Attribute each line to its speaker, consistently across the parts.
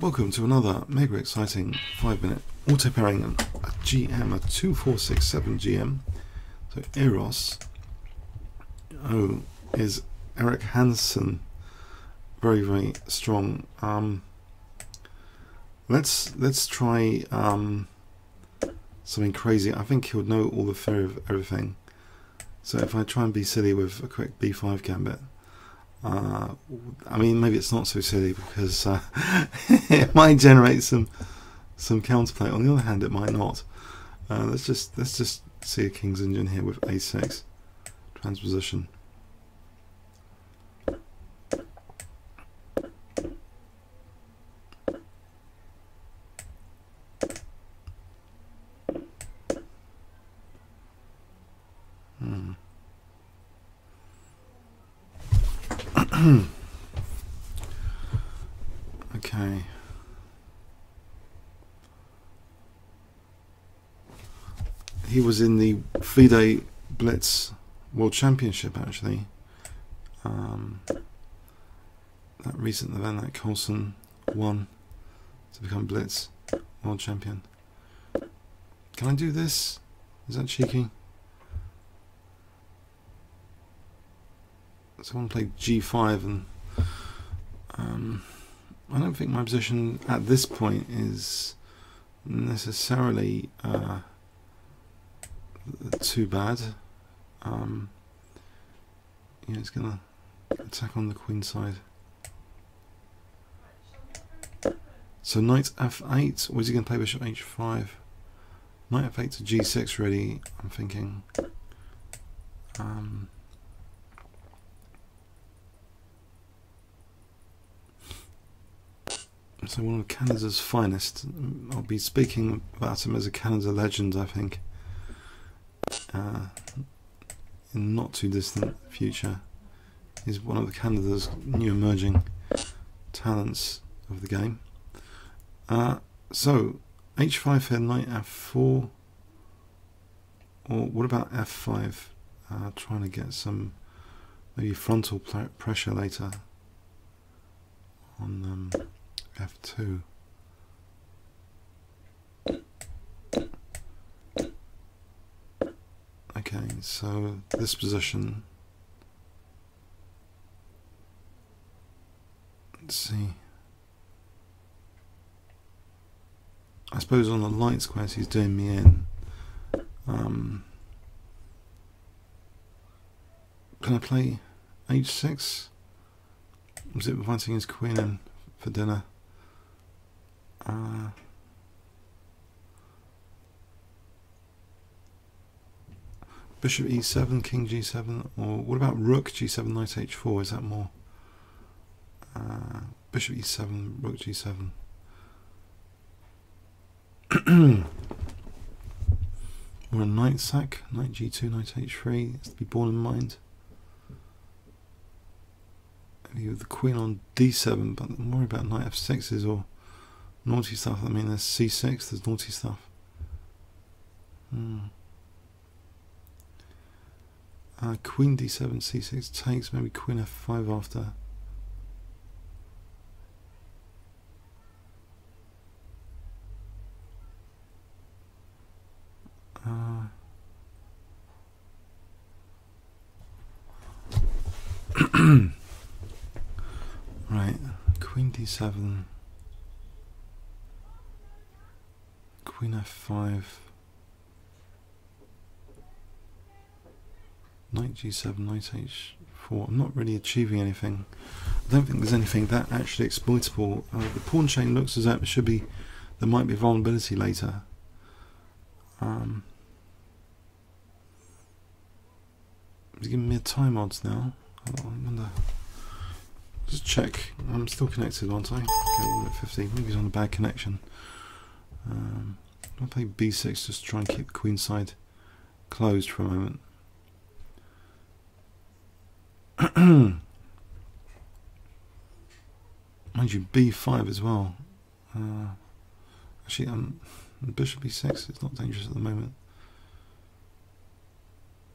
Speaker 1: Welcome to another mega exciting 5-minute auto pairing, a GM, a 2467 GM. So Eros O is Eric Hansen, very strong. Let's try something crazy. I think he'll know all the theory of everything. So if I try and be silly with a quick B5 gambit, I mean, maybe it's not so silly because it might generate some counterplay. On the other hand, it might not. Let's just see a King's engine here with A6 transposition. Okay. He was in the FIDE Blitz World Championship actually. That recent event that Carlson won to become Blitz World Champion. Can I do this? Is that cheeky? Someone played G5 and I don't think my position at this point is necessarily too bad. Yeah, it's gonna attack on the queen side. So knight f8, or is he gonna play bishop h5? Knight f8 to g6 really, I'm thinking. So one of Canada's finest. I'll be speaking about him as a Canada legend, I think, in not too distant future. He's one of the Canada's new emerging talents of the game. So h5 here, knight f4, or what about f5? Trying to get some maybe frontal pressure later on f2. Okay, so this position, let's see, I suppose on the light squares he's doing me in. Can I play h6? Was it inviting his queen in for dinner? Bishop e7, king g7, or what about rook g7, knight h4? Is that more? Bishop e7, rook g7. Or a knight sack, knight g2, knight h3. It's to be borne in mind. Maybe with the queen on d7, but I'm worried about knight f6s or naughty stuff. I mean, there's c6, there's naughty stuff. Queen d7, c6 takes, maybe queen f5 after. Right, queen d7, queen f5, knight g7, knight h4. I'm not really achieving anything. I don't think there's anything that actually exploitable. The pawn chain looks as though it should be, there might be vulnerability later. He's giving me a time odds now. I wonder. Just check. I'm still connected, aren't I? Okay, 1 minute 50. Maybe he's on a bad connection. I'll play b6 just to try and keep the queen side closed for a moment. Mind you, b5 as well. Actually, bishop e6 is not dangerous at the moment.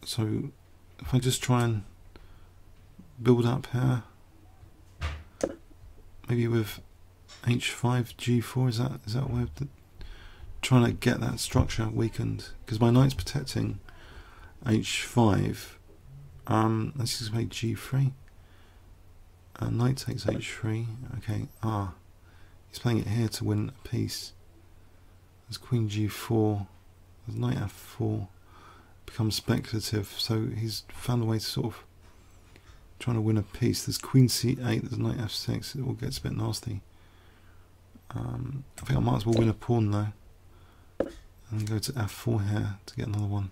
Speaker 1: So if I just try and build up here, maybe with H5 G4, is that a way of trying to get that structure weakened? Because my knight's protecting H5. Let's just make G3. Knight takes H3. Okay, he's playing it here to win a piece. There's Queen G4. There's Knight F4. Becomes speculative. So he's found a way to sort of trying to win a piece. There's Queen C8. There's Knight F6. It all gets a bit nasty. I think I might as well win a pawn though, and go to F4 here to get another one.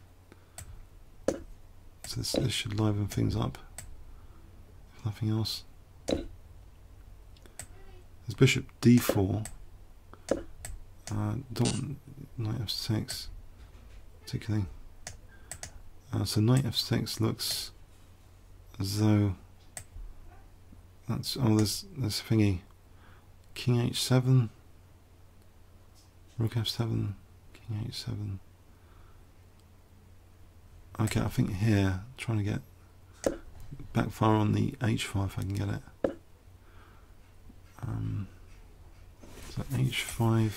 Speaker 1: So this should liven things up, if nothing else. There's Bishop D4. Don't want Knight F6 particularly. So Knight F6 looks as though that's there's thingy. King H7, Rook F7, King H7. Okay, I think here, trying to get backfire on the H5 if I can get it. So H5.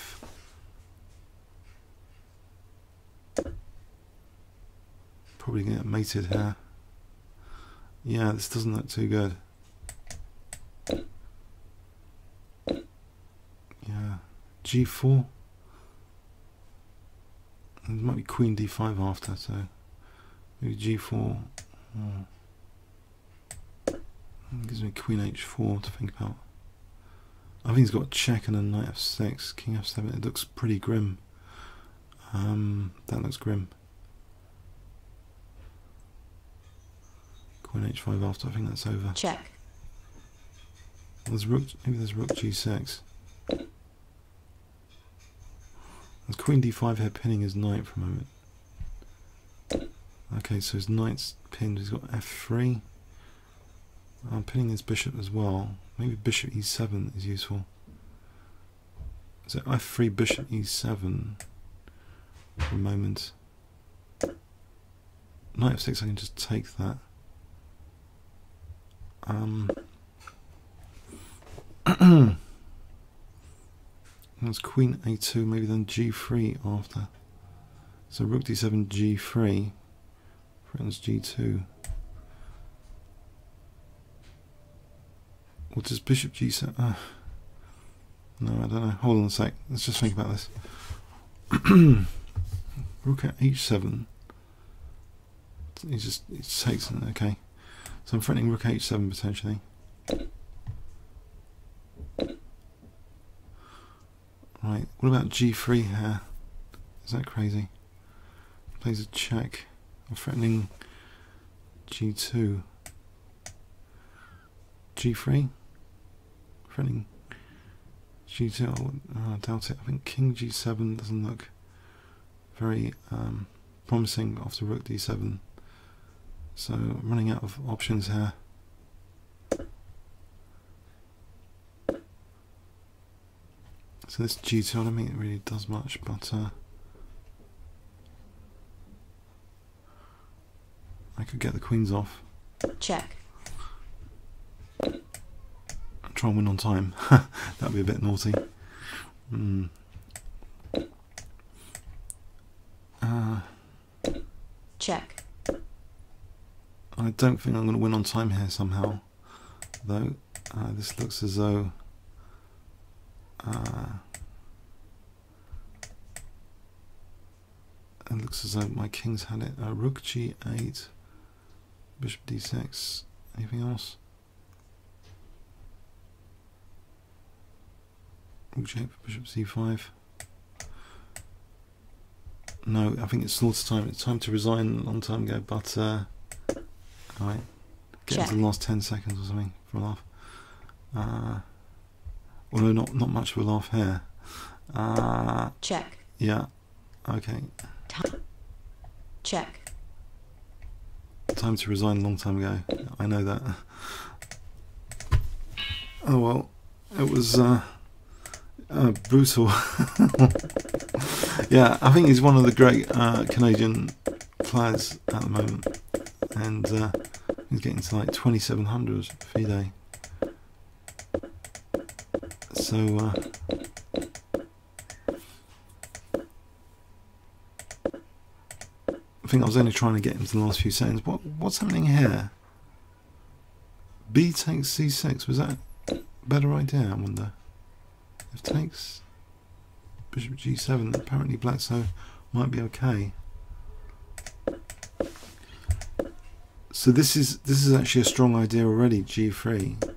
Speaker 1: Probably get mated here. Yeah, this doesn't look too good. Yeah, G4. There might be Queen D5 after, so maybe G4. Gives me Queen H4 to think about. I think he's got a check and a Knight F6, King F7. It looks pretty grim. That looks grim. Queen H5 after. I think that's over.
Speaker 2: Check.
Speaker 1: There's Rook. Maybe there's Rook G6. There's Queen D5 here pinning his knight for a moment. Okay, so his knight's pinned. He's got F3. I'm pinning his bishop as well. Maybe Bishop E7 is useful. So F3 Bishop E7 for a moment. Knight F6, I can just take that. That's Queen A2, maybe then G3 after. So Rook D7 G3 threatens G2. Or does Bishop G7? No, I don't know. Hold on a sec. Let's just think about this. Rook at H7. He takes it. Okay. So I'm threatening Rook H7 potentially. Right. What about G3 here? Is that crazy? Plays a check. I'm threatening G2. G3. Threatening G2. I doubt it. I think King G7 doesn't look very promising after Rook D7. So I'm running out of options here. So this G2, I don't think it really does much, but I could get the queens off.
Speaker 2: Check.
Speaker 1: I'll try and win on time. That'd be a bit naughty.
Speaker 2: Check.
Speaker 1: I don't think I'm going to win on time here somehow, though. This looks as though it looks as though my king's had it. Rook G8, Bishop D6. Anything else? Rook G8 for Bishop C5. No, I think it's slaughter time. It's time to resign a long time ago, but alright. Get into the last 10 seconds or something for a laugh. Although not much of a laugh here.
Speaker 2: Check.
Speaker 1: Yeah. Okay.
Speaker 2: Check.
Speaker 1: Time to resign a long time ago. I know that. Oh well. It was brutal. Yeah, I think he's one of the great Canadian players at the moment, and he's getting to like 2700 FIDE. So I think I was only trying to get into the last few seconds. What's happening here? B takes C6. Was that a better idea? I wonder. If takes bishop G7, apparently BlackElo might be okay. So this is actually a strong idea already. G3.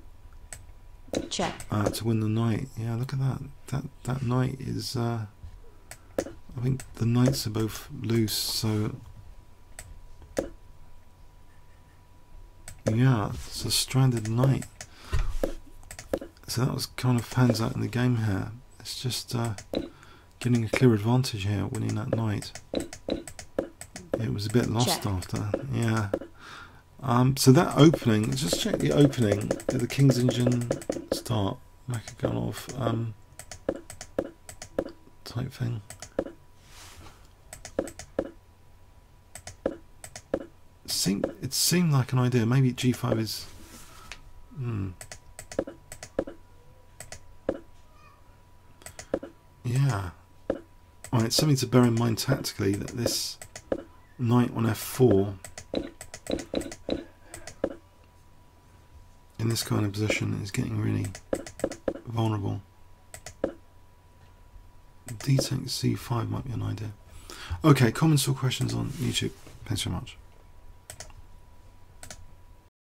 Speaker 2: Check.
Speaker 1: To win the knight. Yeah, look at that. That knight is. I think the knights are both loose, so. Yeah, it's a stranded knight. So that was kind of pans out in the game here. It's just getting a clear advantage here, winning that knight. It was a bit lost after, yeah. So that opening, let's just check the opening at the King's Engine start, like a gun off type thing. It seemed like an idea. Maybe G5 is. Yeah. Right, it's something to bear in mind tactically that this knight on F4 in this kind of position is getting really vulnerable. D takes C5 might be an idea. Okay, comments or questions on YouTube. Thanks so much.